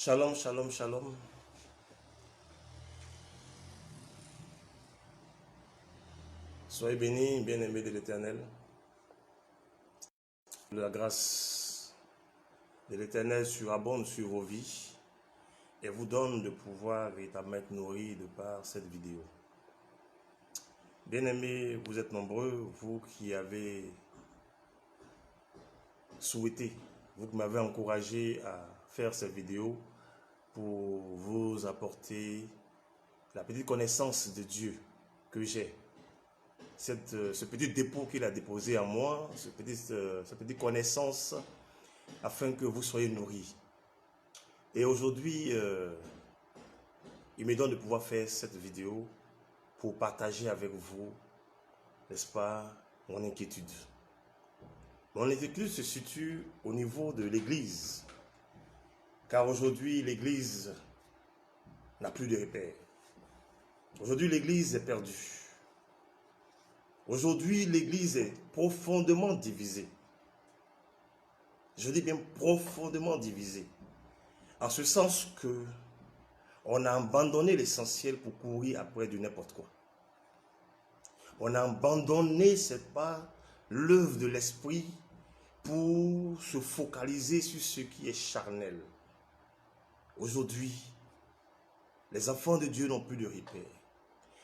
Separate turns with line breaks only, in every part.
Shalom, shalom, shalom. Soyez bénis, bien-aimés de l'Éternel. La grâce de l'Éternel surabonde sur vos vies et vous donne de pouvoir véritablement être nourris de par cette vidéo. Bien-aimés, vous êtes nombreux, vous qui avez souhaité, vous qui m'avez encouragé à faire cette vidéo pour vous apporter la petite connaissance de Dieu que j'ai. Ce petit dépôt qu'il a déposé en moi, cette petite connaissance, afin que vous soyez nourris. Et aujourd'hui, il me donne de pouvoir faire cette vidéo pour partager avec vous, n'est-ce pas, mon inquiétude. Mon inquiétude se situe au niveau de l'Église, car aujourd'hui, l'Église n'a plus de repères. Aujourd'hui, l'Église est perdue. Aujourd'hui, l'Église est profondément divisée. Je dis bien profondément divisée. En ce sens que on a abandonné l'essentiel pour courir après du n'importe quoi. On a abandonné, c'est pas l'œuvre de l'esprit pour se focaliser sur ce qui est charnel. Aujourd'hui, les enfants de Dieu n'ont plus de repères.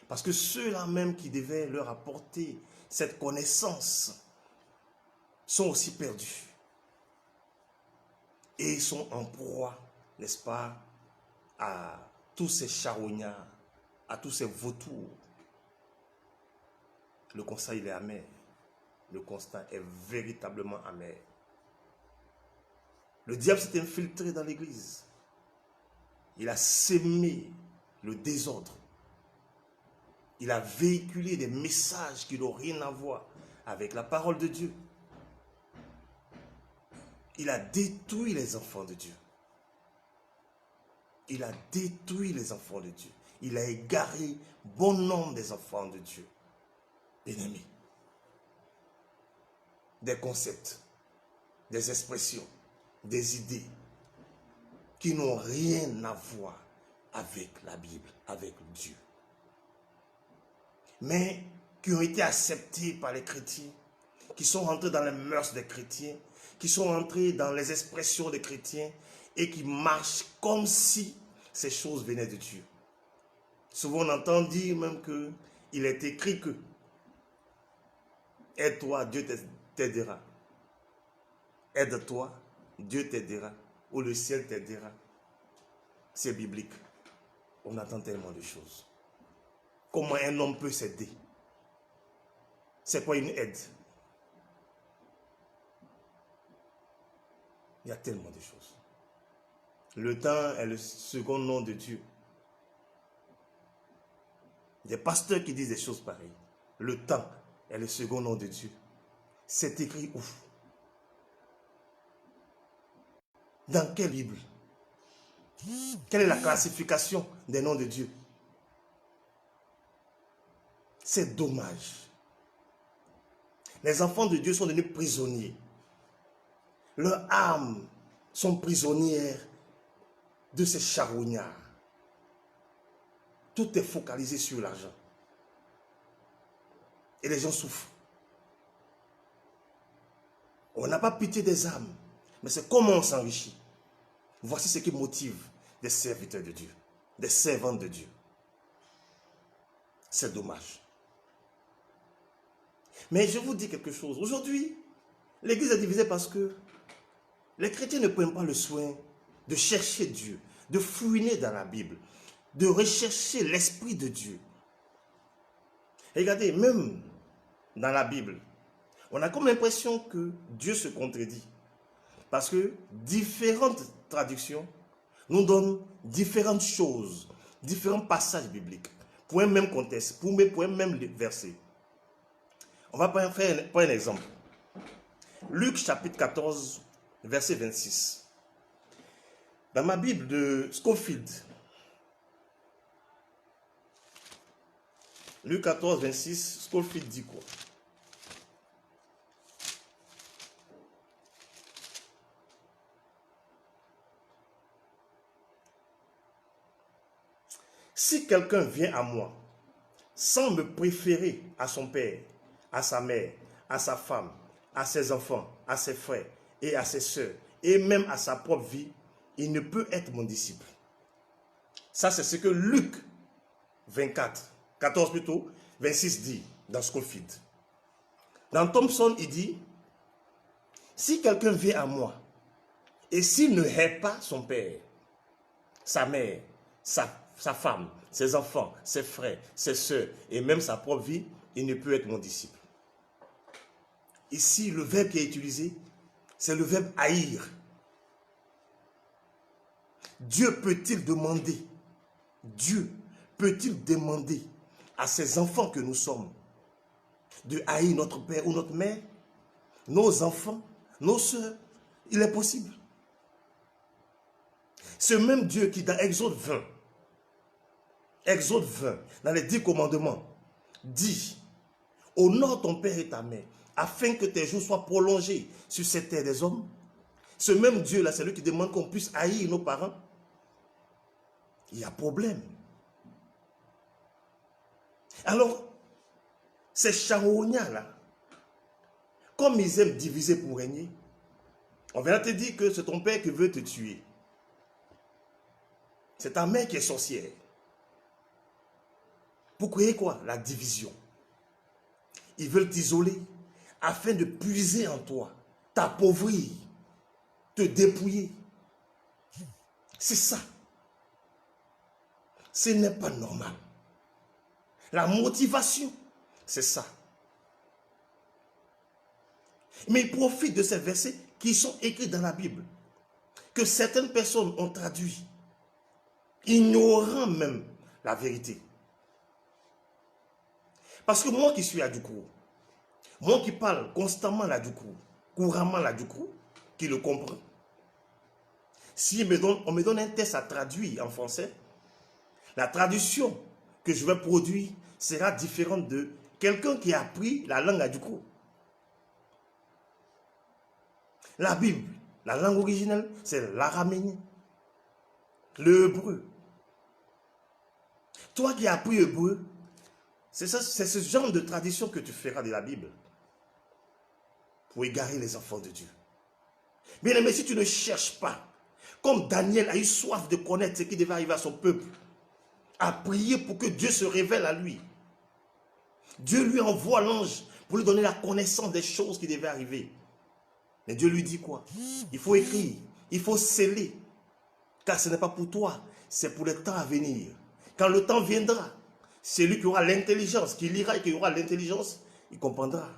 Parce que ceux-là même qui devaient leur apporter cette connaissance sont aussi perdus. Et sont en proie, n'est-ce pas, à tous ces charognards, à tous ces vautours. Le constat, il est amer. Le constat est véritablement amer. Le diable s'est infiltré dans l'église. Il a sémé le désordre. Il a véhiculé des messages qui n'ont rien à voir avec la parole de Dieu. Il a détruit les enfants de Dieu. Il a détruit les enfants de Dieu. Il a égaré bon nombre des enfants de Dieu. Bien-aimés. Des concepts, des expressions, des idées qui n'ont rien à voir avec la Bible, avec Dieu. Mais qui ont été acceptés par les chrétiens, qui sont rentrés dans les mœurs des chrétiens, qui sont entrés dans les expressions des chrétiens et qui marchent comme si ces choses venaient de Dieu. Souvent on entend dire même qu'il est écrit que aide-toi, Dieu t'aidera. Aide-toi, Dieu t'aidera. Ou le ciel t'aidera. C'est biblique. On attend tellement de choses. Comment un homme peut s'aider? C'est quoi une aide? Il y a tellement de choses. Le temps est le second nom de Dieu. Des pasteurs qui disent des choses pareilles. Le temps est le second nom de Dieu. C'est écrit où? Dans quelle Bible? Quelle est la classification des noms de Dieu? C'est dommage. Les enfants de Dieu sont devenus prisonniers. Leurs âmes sont prisonnières de ces charognards. Tout est focalisé sur l'argent. Et les gens souffrent. On n'a pas pitié des âmes, mais c'est comment on s'enrichit. Voici ce qui motive des serviteurs de Dieu, des servantes de Dieu. C'est dommage. Mais je vous dis quelque chose. Aujourd'hui, l'église est divisée parce que les chrétiens ne prennent pas le soin de chercher Dieu, de fouiner dans la Bible, de rechercher l'Esprit de Dieu. Regardez, même dans la Bible, on a comme l'impression que Dieu se contredit. Parce que différentes traductions nous donnent différentes choses, différents passages bibliques, pour un même contexte, pour un même verset. On va prendre un exemple. Luc chapitre 14, verset 26. Dans ma Bible de Scofield, Luc 14, 26, Scofield dit quoi? Si quelqu'un vient à moi sans me préférer à son père, à sa mère, à sa femme, à ses enfants, à ses frères et à ses sœurs, et même à sa propre vie, il ne peut être mon disciple. Ça, c'est ce que Luc 24, 14 plutôt, 26 dit dans Scofield. Dans Thompson, il dit, si quelqu'un vient à moi, et s'il ne hait pas son père, sa mère, sa femme, ses enfants, ses frères, ses sœurs, et même sa propre vie, il ne peut être mon disciple. Ici, le verbe qui est utilisé, c'est le verbe haïr. Dieu peut-il demander à ses enfants que nous sommes de haïr notre père ou notre mère, nos enfants, nos sœurs? Il est possible. Ce même Dieu qui dans Exode 20, dans les 10 commandements, dit, honore ton père et ta mère, afin que tes jours soient prolongés sur cette terre des hommes. Ce même Dieu-là, c'est lui qui demande qu'on puisse haïr nos parents. Il y a problème. Alors, ces charognards-là, comme ils aiment diviser pour régner, on vient te dire que c'est ton père qui veut te tuer. C'est ta mère qui est sorcière. Pour créer quoi? La division. Ils veulent t'isoler afin de puiser en toi, t'appauvrir, te dépouiller. C'est ça. Ce n'est pas normal. La motivation, c'est ça. Mais ils profitent de ces versets qui sont écrits dans la Bible, que certaines personnes ont traduit, ignorant même la vérité. Parce que moi qui suis à Djougou, moi qui parle constamment la Djougou, couramment la Djougou, qui le comprend, si on me donne un texte à traduire en français, la traduction que je vais produire sera différente de quelqu'un qui a appris la langue à Djougou. La Bible, la langue originelle, c'est l'araméen, l'hébreu. Toi qui as appris hébreu, c'est ce genre de tradition que tu feras de la Bible pour égarer les enfants de Dieu. Bien aimé, si tu ne cherches pas, comme Daniel a eu soif de connaître ce qui devait arriver à son peuple, à prier pour que Dieu se révèle à lui, Dieu lui envoie l'ange pour lui donner la connaissance des choses qui devaient arriver. Mais Dieu lui dit quoi? Il faut écrire, il faut sceller, car ce n'est pas pour toi, c'est pour le temps à venir. Quand le temps viendra, celui qui aura l'intelligence, qui lira et qui aura l'intelligence, il comprendra.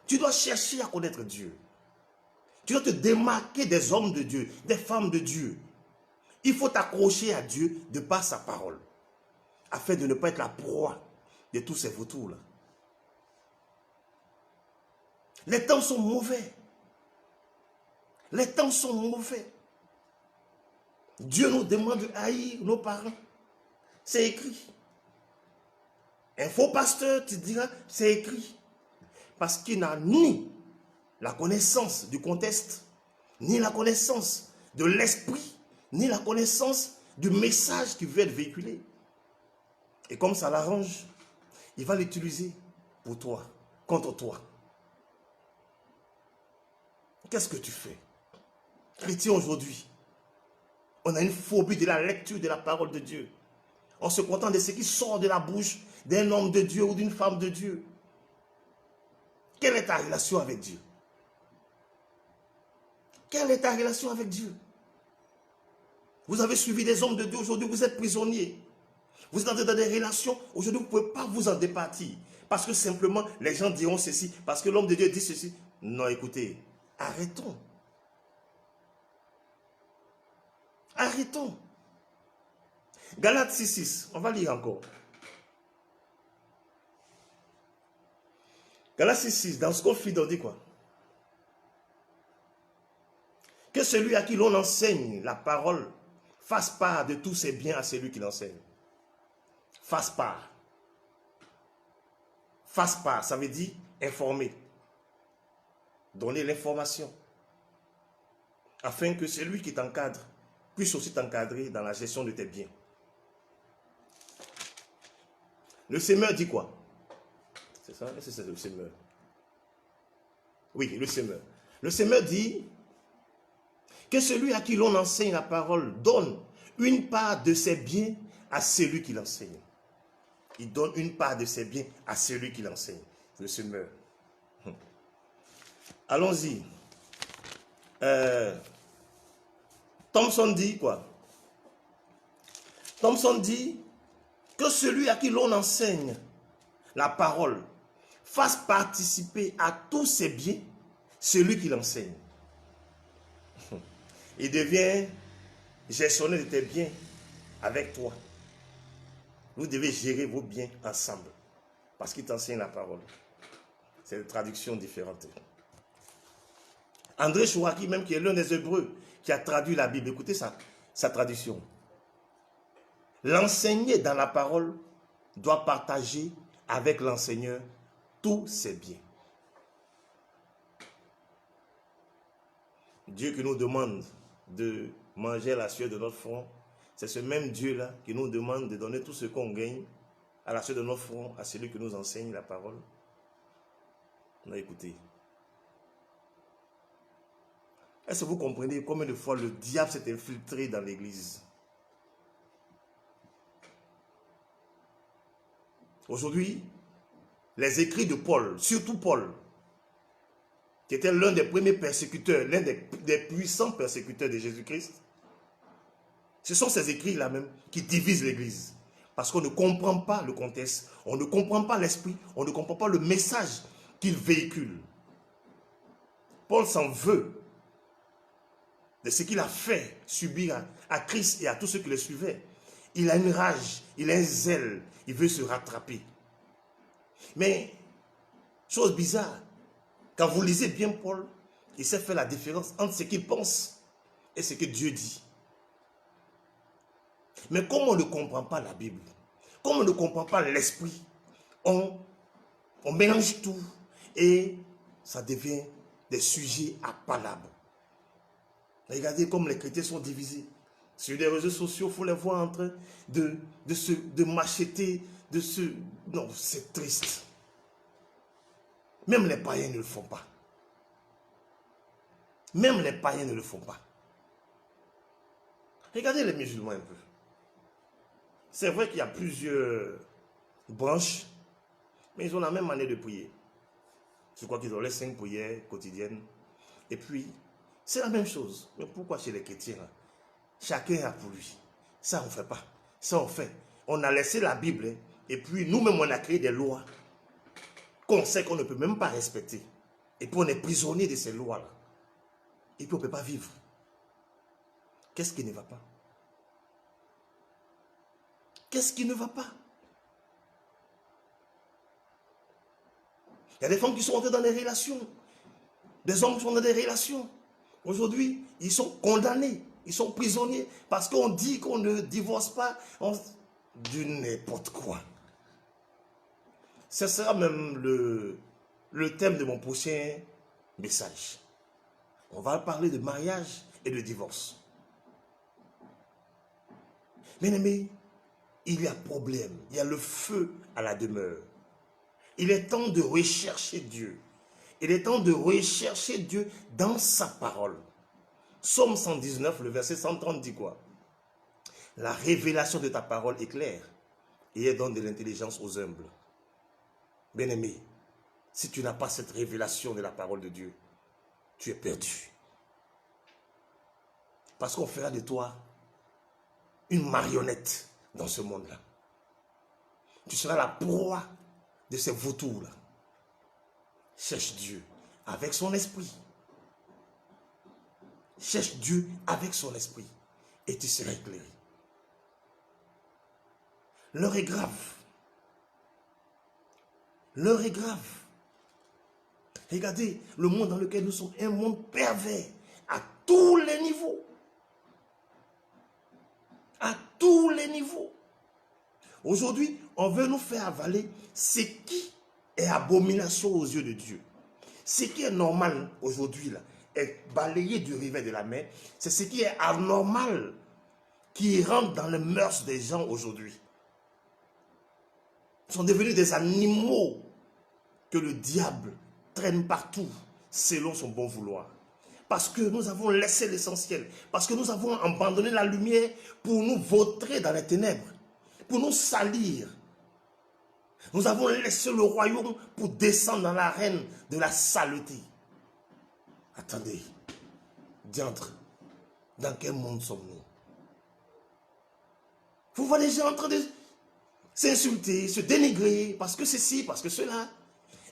Tu dois chercher à connaître Dieu. Tu dois te démarquer des hommes de Dieu, des femmes de Dieu. Il faut t'accrocher à Dieu de par sa parole, afin de ne pas être la proie de tous ces vautours-là. Les temps sont mauvais. Les temps sont mauvais. Dieu nous demande de haïr nos parents. C'est écrit. Un faux pasteur te dira, c'est écrit. Parce qu'il n'a ni la connaissance du contexte, ni la connaissance de l'esprit, ni la connaissance du message qui veut être véhiculé. Et comme ça l'arrange, il va l'utiliser pour toi, contre toi. Qu'est-ce que tu fais? Chrétien aujourd'hui, on a une phobie de la lecture de la parole de Dieu. On se contente de ce qui sort de la bouche d'un homme de Dieu ou d'une femme de Dieu. Quelle est ta relation avec Dieu? Quelle est ta relation avec Dieu? Vous avez suivi des hommes de Dieu, aujourd'hui vous êtes prisonniers. Vous êtes dans des relations, aujourd'hui vous ne pouvez pas vous en départir. Parce que simplement les gens diront ceci, parce que l'homme de Dieu dit ceci. Non, écoutez, arrêtons. Arrêtons. Galates 6:6, on va lire encore. Galates 6:6, dans ce qu'on fait, on dit quoi? Que celui à qui l'on enseigne la parole fasse part de tous ses biens à celui qui l'enseigne. Fasse part. Fasse part, ça veut dire informer. Donner l'information. Afin que celui qui t'encadre puisse aussi t'encadrer dans la gestion de tes biens. Le semeur dit quoi? C'est ça? Est-ce que c'est le semeur? Oui, le semeur. Le semeur dit que celui à qui l'on enseigne la parole donne une part de ses biens à celui qui l'enseigne. Il donne une part de ses biens à celui qui l'enseigne. Le semeur. Allons-y. Thompson dit quoi? Thompson dit que celui à qui l'on enseigne la parole fasse participer à tous ses biens celui qui l'enseigne. Il devient gestionnaire de tes biens avec toi. Vous devez gérer vos biens ensemble parce qu'il t'enseigne la parole. C'est une traduction différente. André Chouaki, même qui est l'un des Hébreux, qui a traduit la Bible, écoutez sa traduction. L'enseigné dans la parole doit partager avec l'enseigneur tous ses biens. Dieu qui nous demande de manger à la sueur de notre front, c'est ce même Dieu-là qui nous demande de donner tout ce qu'on gagne à la sueur de notre front à celui qui nous enseigne la parole. On a écouté. Est-ce que vous comprenez combien de fois le diable s'est infiltré dans l'église? Aujourd'hui, les écrits de Paul, surtout Paul, qui était l'un des premiers persécuteurs, l'un des puissants persécuteurs de Jésus-Christ, ce sont ces écrits-là même qui divisent l'église. Parce qu'on ne comprend pas le contexte, on ne comprend pas l'esprit, on ne comprend pas le message qu'il véhicule. Paul s'en veut de ce qu'il a fait subir à Christ et à tous ceux qui le suivaient. Il a une rage, il a un zèle, il veut se rattraper. Mais, chose bizarre, quand vous lisez bien Paul, il sait faire la différence entre ce qu'il pense et ce que Dieu dit. Mais comme on ne comprend pas la Bible, comme on ne comprend pas l'esprit, on mélange tout et ça devient des sujets à palabre. Regardez comme les chrétiens sont divisés. Sur les réseaux sociaux, il faut les voir en train de macheter, Non, c'est triste. Même les païens ne le font pas. Même les païens ne le font pas. Regardez les musulmans un peu. C'est vrai qu'il y a plusieurs branches, mais ils ont la même manière de prier. Je crois qu'ils ont les 5 prières quotidiennes. Et puis, c'est la même chose. Mais pourquoi chez les chrétiens, chacun a pour lui? Ça, on ne fait pas. Ça, on fait. On a laissé la Bible, et puis nous-mêmes, on a créé des lois qu'on sait qu'on ne peut même pas respecter. Et puis, on est prisonnier de ces lois-là. Et puis, on ne peut pas vivre. Qu'est-ce qui ne va pas? Qu'est-ce qui ne va pas? Il y a des femmes qui sont entrées dans des relations. Des hommes qui sont dans des relations. Aujourd'hui, ils sont condamnés. Ils sont prisonniers. Parce qu'on dit qu'on ne divorce pas. Du n'importe quoi. Ce sera même le thème de mon prochain message. On va parler de mariage et de divorce. Bien-aimés, il y a problème. Il y a le feu à la demeure. Il est temps de rechercher Dieu. Il est temps de rechercher Dieu dans sa parole. Psaume 119, le verset 130 dit quoi? La révélation de ta parole est claire et elle donne de l'intelligence aux humbles. Bien-aimé, si tu n'as pas cette révélation de la parole de Dieu, tu es perdu. Parce qu'on fera de toi une marionnette dans ce monde-là. Tu seras la proie de ces vautours-là. Cherche Dieu avec son esprit. Cherche Dieu avec son esprit et tu seras éclairé. L'heure est grave. L'heure est grave. Regardez, le monde dans lequel nous sommes est un monde pervers à tous les niveaux. À tous les niveaux. Aujourd'hui, on veut nous faire avaler ce qui est abomination aux yeux de Dieu. Ce qui est normal aujourd'hui là est balayé du revers de la main. C'est ce qui est anormal qui rentrent dans les mœurs des gens aujourd'hui. Sont devenus des animaux que le diable traîne partout selon son bon vouloir. Parce que nous avons laissé l'essentiel. Parce que nous avons abandonné la lumière pour nous vautrer dans les ténèbres. Pour nous salir. Nous avons laissé le royaume pour descendre dans l'arène de la saleté. Attendez. Diantre. Dans quel monde sommes-nous? Vous voyez les gens en train de s'insulter, se dénigrer, parce que ceci, parce que cela.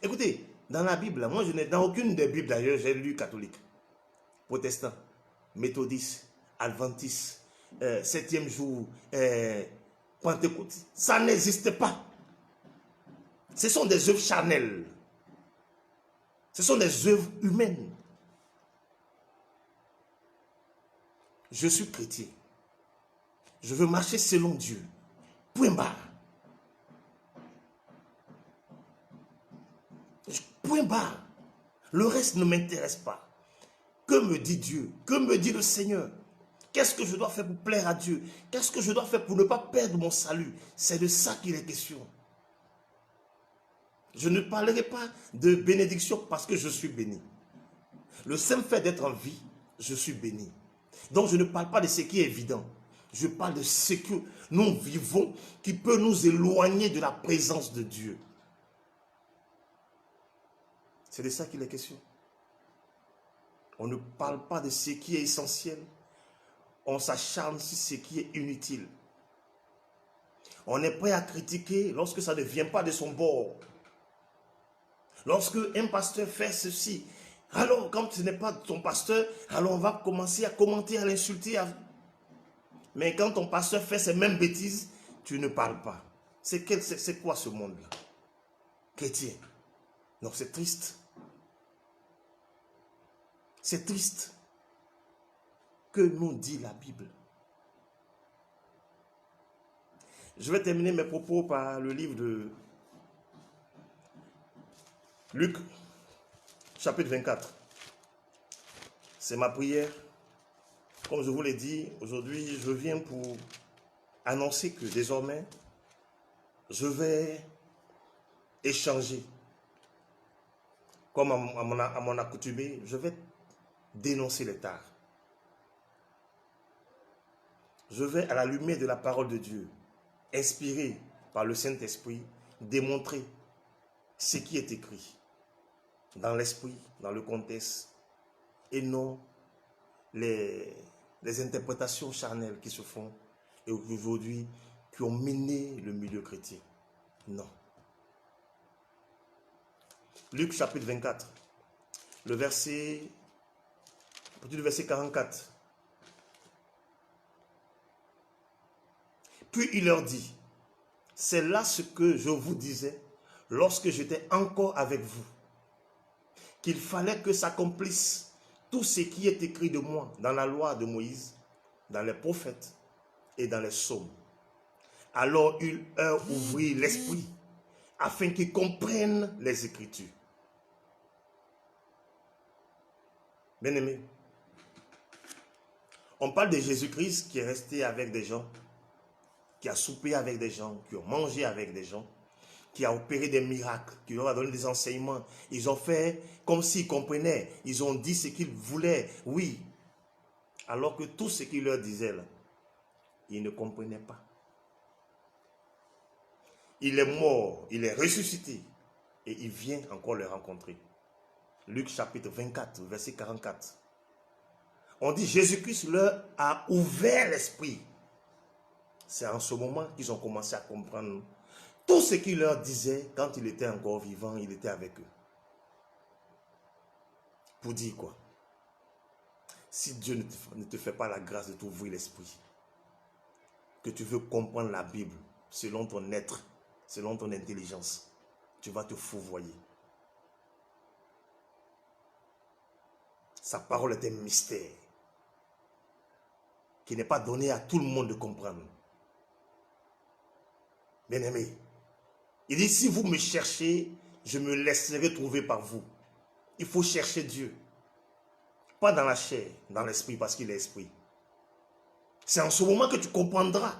Écoutez, dans la Bible, moi je n'ai dans aucune des Bibles d'ailleurs, j'ai lu catholique, protestant, méthodiste, adventiste, septième jour, pentecôte. Ça n'existe pas. Ce sont des œuvres charnelles. Ce sont des œuvres humaines. Je suis chrétien. Je veux marcher selon Dieu. Point barre. Point barre. Le reste ne m'intéresse pas. Que me dit Dieu? Que me dit le Seigneur? Qu'est-ce que je dois faire pour plaire à Dieu? Qu'est-ce que je dois faire pour ne pas perdre mon salut? C'est de ça qu'il est question. Je ne parlerai pas de bénédiction parce que je suis béni. Le simple fait d'être en vie, je suis béni. Donc je ne parle pas de ce qui est évident. Je parle de ce que nous vivons qui peut nous éloigner de la présence de Dieu. C'est de ça qu'il est question. On ne parle pas de ce qui est essentiel. On s'acharne sur ce qui est inutile. On est prêt à critiquer lorsque ça ne vient pas de son bord. Lorsque un pasteur fait ceci, alors quand ce n'est pas ton pasteur, alors on va commencer à commenter, à l'insulter. Mais quand ton pasteur fait ces mêmes bêtises, tu ne parles pas. C'est quoi ce monde-là? Chrétien. Non, c'est triste. C'est triste. Que nous dit la Bible? Je vais terminer mes propos par le livre de Luc, chapitre 24. C'est ma prière. Comme je vous l'ai dit, aujourd'hui, je viens pour annoncer que désormais, je vais échanger. Comme à mon accoutumée, je vais dénoncer les tares. Je vais, à la lumière de la parole de Dieu, inspiré par le Saint-Esprit, démontrer ce qui est écrit dans l'esprit, dans le contexte, et non les interprétations charnelles qui se font et aujourd'hui qui ont miné le milieu chrétien. Non. Luc chapitre 24, le verset 44. Puis il leur dit, c'est là ce que je vous disais lorsque j'étais encore avec vous, qu'il fallait que s'accomplisse tout ce qui est écrit de moi dans la loi de Moïse, dans les prophètes et dans les psaumes. Alors il leur ouvrit l'esprit afin qu'ils comprennent les Écritures. Bien-aimés, on parle de Jésus-Christ qui est resté avec des gens, qui a soupé avec des gens, qui ont mangé avec des gens, qui a opéré des miracles, qui leur a donné des enseignements. Ils ont fait comme s'ils comprenaient. Ils ont dit ce qu'ils voulaient, oui. Alors que tout ce qu'il leur disait là, ils ne comprenaient pas. Il est mort, il est ressuscité et il vient encore les rencontrer. Luc chapitre 24, verset 44. On dit Jésus-Christ leur a ouvert l'esprit. C'est en ce moment qu'ils ont commencé à comprendre tout ce qu'il leur disait quand il était encore vivant, il était avec eux. Pour dire quoi? Si Dieu ne te fait pas la grâce de t'ouvrir l'esprit, que tu veux comprendre la Bible selon ton être, selon ton intelligence, tu vas te fourvoyer. Sa parole est un mystère qui n'est pas donné à tout le monde de comprendre. Bien-aimé, il dit, si vous me cherchez, je me laisserai trouver par vous. Il faut chercher Dieu. Pas dans la chair, dans l'esprit, parce qu'il est esprit. C'est en ce moment que tu comprendras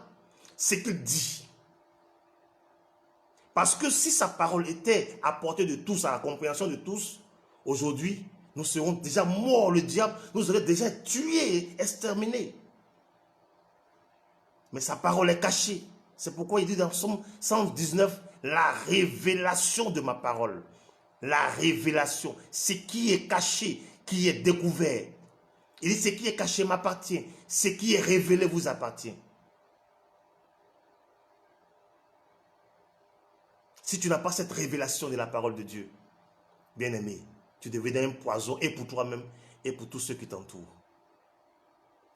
ce qu'il dit. Parce que si sa parole était à portée de tous, à la compréhension de tous, aujourd'hui, nous serons déjà morts. Le diable nous aurait déjà tués, exterminés. Mais sa parole est cachée. C'est pourquoi il dit dans Psaume 119, la révélation de ma parole. La révélation, ce qui est caché, qui est découvert. Il dit, ce qui est caché m'appartient. Ce qui est révélé vous appartient. Si tu n'as pas cette révélation de la parole de Dieu, bien-aimé, tu deviens un poison et pour toi-même et pour tous ceux qui t'entourent.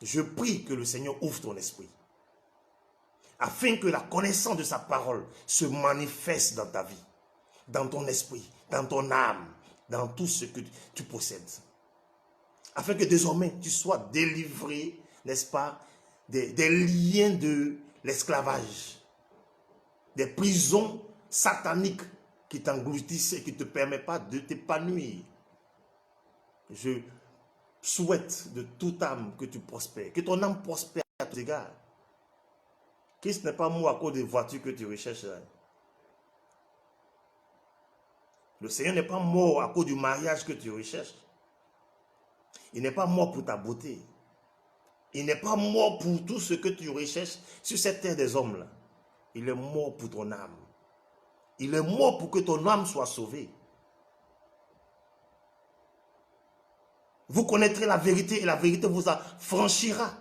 Je prie que le Seigneur ouvre ton esprit, afin que la connaissance de sa parole se manifeste dans ta vie, dans ton esprit, dans ton âme, dans tout ce que tu possèdes. Afin que désormais tu sois délivré, n'est-ce pas, des liens de l'esclavage, des prisons sataniques qui t'engloutissent et qui ne te permettent pas de t'épanouir. Je souhaite de toute âme que tu prospères, que ton âme prospère à tous égards. Que ce n'est pas moi à cause des voitures que tu recherches. Le Seigneur n'est pas mort à cause du mariage que tu recherches. Il n'est pas mort pour ta beauté. Il n'est pas mort pour tout ce que tu recherches sur cette terre des hommes là. Il est mort pour ton âme. Il est mort pour que ton âme soit sauvée. Vous connaîtrez la vérité et la vérité vous affranchira.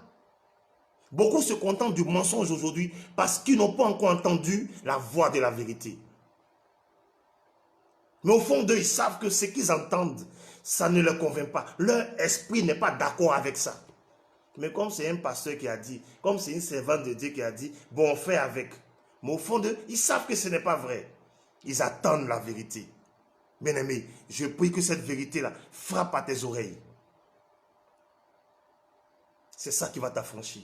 Beaucoup se contentent du mensonge aujourd'hui parce qu'ils n'ont pas encore entendu la voix de la vérité. Mais au fond d'eux, ils savent que ce qu'ils entendent, ça ne leur convainc pas. Leur esprit n'est pas d'accord avec ça. Mais comme c'est un pasteur qui a dit, comme c'est une servante de Dieu qui a dit, bon, on fait avec. Mais au fond d'eux, ils savent que ce n'est pas vrai. Ils attendent la vérité. Bien-aimé, je prie que cette vérité-là frappe à tes oreilles. C'est ça qui va t'affranchir.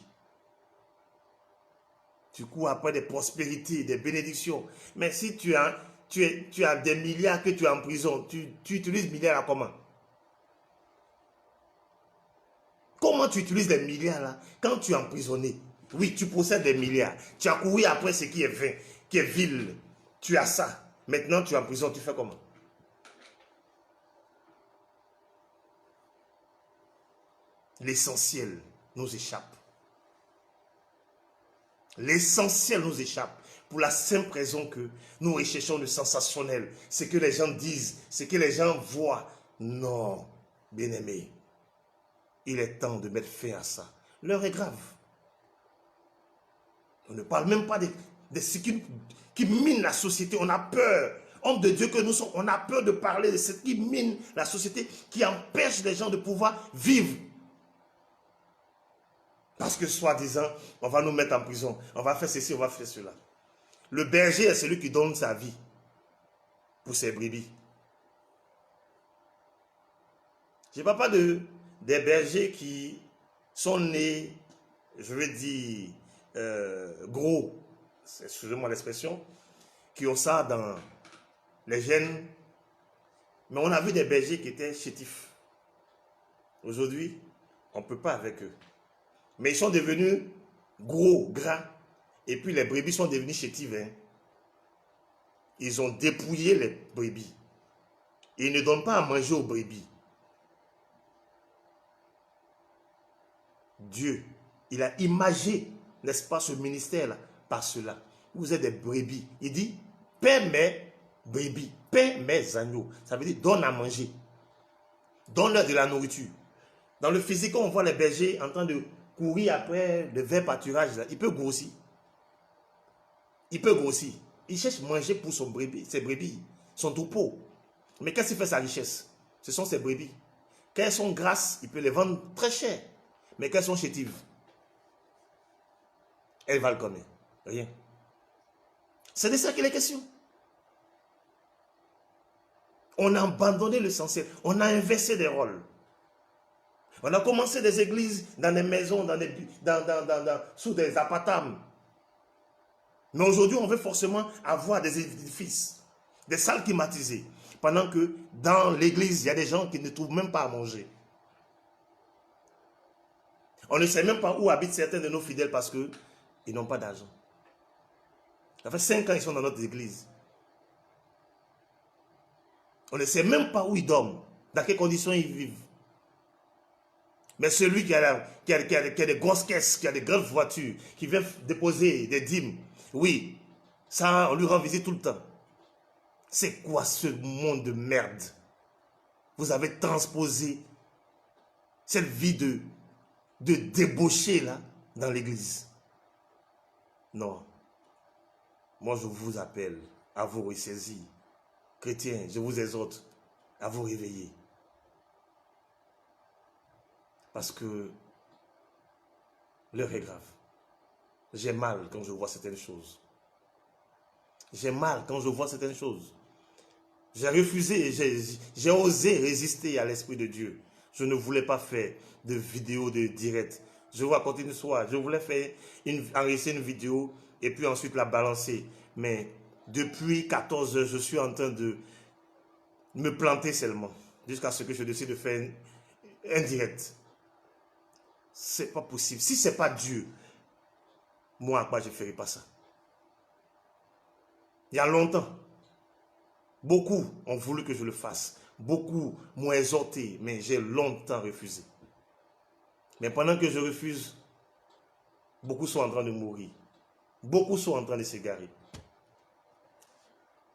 Tu cours après des prospérités, des bénédictions. Mais si tu as des milliards que tu as en prison, tu utilises milliards là comment? Comment tu utilises les milliards là quand tu es emprisonné? Oui, tu possèdes des milliards. Tu as couru après ce qui est vain, qui est vil. Tu as ça. Maintenant, tu es en prison, tu fais comment? L'essentiel nous échappe. L'essentiel nous échappe. Pour la simple raison que nous recherchons le sensationnel. Ce que les gens disent, ce que les gens voient. Non, bien-aimé. Il est temps de mettre fin à ça. L'heure est grave. On ne parle même pas de ce qui mine la société. On a peur. Homme de Dieu que nous sommes, on a peur de parler de ce qui mine la société, qui empêche les gens de pouvoir vivre. Parce que soi-disant, on va nous mettre en prison. On va faire ceci, on va faire cela. Le berger est celui qui donne sa vie pour ses brebis. Je ne parle pas des bergers qui sont nés, je veux dire, gros, excusez-moi l'expression, qui ont ça dans les gènes. Mais on a vu des bergers qui étaient chétifs. Aujourd'hui, on ne peut pas avec eux. Mais ils sont devenus gros, gras. Et puis les brebis sont devenues chétives. Hein. Ils ont dépouillé les brebis. Ils ne donnent pas à manger aux brebis. Dieu, il a imagé, n'est-ce pas, ce ministère-là, par cela. Vous êtes des brebis. Il dit, paie mes brebis, paie mes agneaux. Ça veut dire, donne à manger. Donne-leur de la nourriture. Dans le physique, on voit les bergers en train de courir après le vert pâturage. Là. Il peut grossir. Il peut grossir. Il cherche à manger pour ses brebis, son troupeau. Mais qu'est-ce qu'il fait sa richesse? Ce sont ses brebis. Quand elles sont grasses, il peut les vendre très cher. Mais quand elles sont chétives, elles valent combien? Rien. C'est de ça qu'il est question. On a abandonné l'essentiel. On a inversé des rôles. On a commencé des églises dans des maisons, sous des appartements. Mais aujourd'hui, on veut forcément avoir des édifices, des salles climatisées. Pendant que dans l'église, il y a des gens qui ne trouvent même pas à manger. On ne sait même pas où habitent certains de nos fidèles parce qu'ils n'ont pas d'argent. Ça fait 5 ans qu'ils sont dans notre église. On ne sait même pas où ils dorment, dans quelles conditions ils vivent. Mais celui qui a des grosses caisses, qui a des grandes voitures, qui vient déposer des dîmes, oui, ça, on lui rend visite tout le temps. C'est quoi ce monde de merde? Vous avez transposé cette vie de débauché là dans l'église. Non. Moi, je vous appelle à vous ressaisir. Chrétiens, je vous exhorte à vous réveiller. Parce que l'heure est grave. J'ai mal quand je vois certaines choses. J'ai mal quand je vois certaines choses. J'ai refusé, j'ai osé résister à l'Esprit de Dieu. Je ne voulais pas faire de vidéo de direct. Je vous raconte une histoire. Je voulais faire enregistrer une vidéo et puis ensuite la balancer. Mais depuis 14 heures, je suis en train de me planter seulement. Jusqu'à ce que je décide de faire un direct. C'est pas possible. Si c'est pas Dieu, moi, à quoi je ne ferai pas ça? Il y a longtemps, beaucoup ont voulu que je le fasse. Beaucoup m'ont exhorté, mais j'ai longtemps refusé. Mais pendant que je refuse, beaucoup sont en train de mourir. Beaucoup sont en train de s'égarer.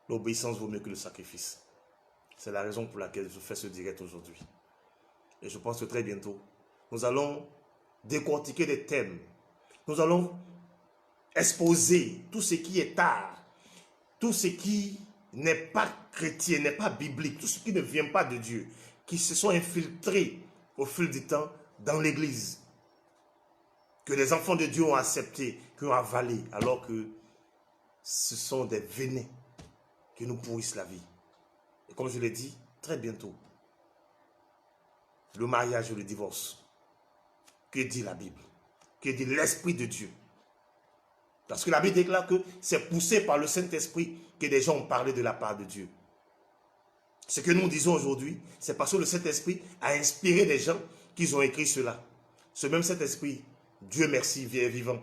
L'obéissance vaut mieux que le sacrifice. C'est la raison pour laquelle je fais ce direct aujourd'hui. Et je pense que très bientôt, nous allons décortiquer des thèmes. Nous allons exposer tout ce qui est art, tout ce qui n'est pas chrétien, n'est pas biblique, tout ce qui ne vient pas de Dieu, qui se sont infiltrés au fil du temps dans l'église, que les enfants de Dieu ont accepté, qui ont avalé, alors que ce sont des venins qui nous pourrissent la vie. Et comme je l'ai dit, très bientôt, le mariage ou le divorce. Que dit la Bible? Que dit l'Esprit de Dieu? Parce que la Bible déclare que c'est poussé par le Saint-Esprit que des gens ont parlé de la part de Dieu. Ce que nous disons aujourd'hui, c'est parce que le Saint-Esprit a inspiré des gens qui ont écrit cela. Ce même Saint-Esprit, Dieu merci, est vivant.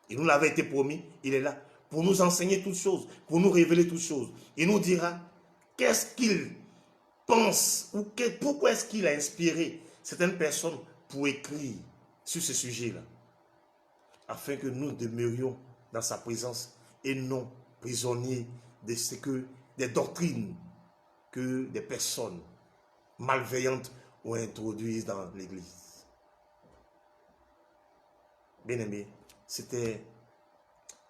Il nous l'avait été promis, il est là pour nous enseigner toutes choses, pour nous révéler toutes choses. Il nous dira qu'est-ce qu'il pense ou pourquoi est-ce qu'il a inspiré certaines personnes pour écrire sur ce sujet-là, afin que nous demeurions dans sa présence et non prisonniers de ce que des doctrines que des personnes malveillantes ont introduites dans l'église. Bien-aimés, c'était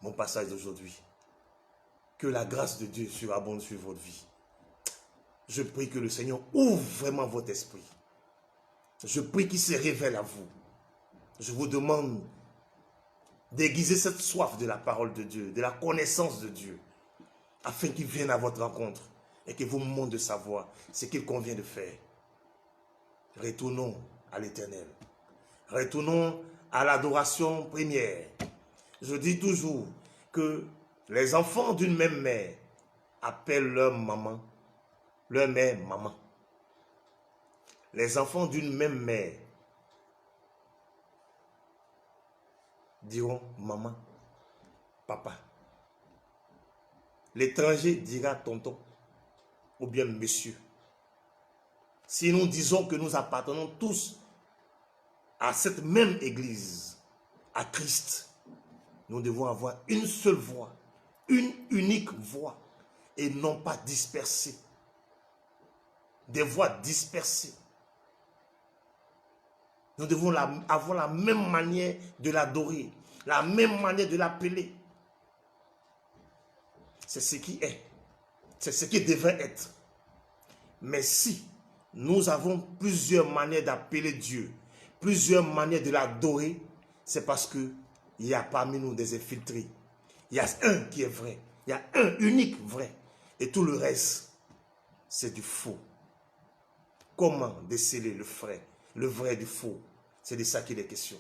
mon passage d'aujourd'hui. Que la grâce de Dieu surabonde sur votre vie. Je prie que le Seigneur ouvre vraiment votre esprit. Je prie qu'il se révèle à vous. Je vous demande d'aiguiser cette soif de la parole de Dieu, de la connaissance de Dieu, afin qu'il vienne à votre rencontre et que vous montre de savoir ce qu'il convient de faire. Retournons à l'Éternel. Retournons à l'adoration première. Je dis toujours que les enfants d'une même mère appellent leur maman, leur mère maman. Les enfants d'une même mère diront maman, papa. L'étranger dira tonton ou bien monsieur. Si nous disons que nous appartenons tous à cette même église, à Christ, nous devons avoir une seule voix, une unique voix, et non pas dispersée. Des voix dispersées. Nous devons avoir la même manière de l'adorer, la même manière de l'appeler. C'est ce qui est. C'est ce qui devrait être. Mais si nous avons plusieurs manières d'appeler Dieu, plusieurs manières de l'adorer, c'est parce qu'il y a parmi nous des infiltrés. Il y a un qui est vrai. Il y a un unique vrai. Et tout le reste, c'est du faux. Comment déceler le vrai du faux? C'est de ça qu'il est question.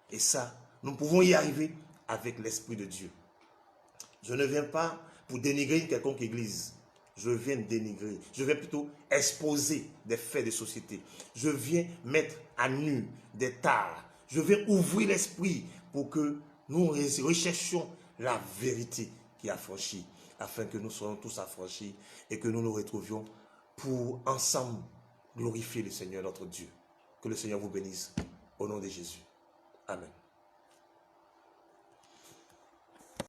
Et ça, nous pouvons y arriver avec l'Esprit de Dieu. Je ne viens pas pour dénigrer une quelconque église. Je viens dénigrer. Je viens plutôt exposer des faits de société. Je viens mettre à nu des tares. Je vais ouvrir l'esprit pour que nous recherchions la vérité qui est affranchie, afin que nous soyons tous affranchis et que nous nous retrouvions pour ensemble glorifier le Seigneur notre Dieu. Que le Seigneur vous bénisse au nom de Jésus. Amen.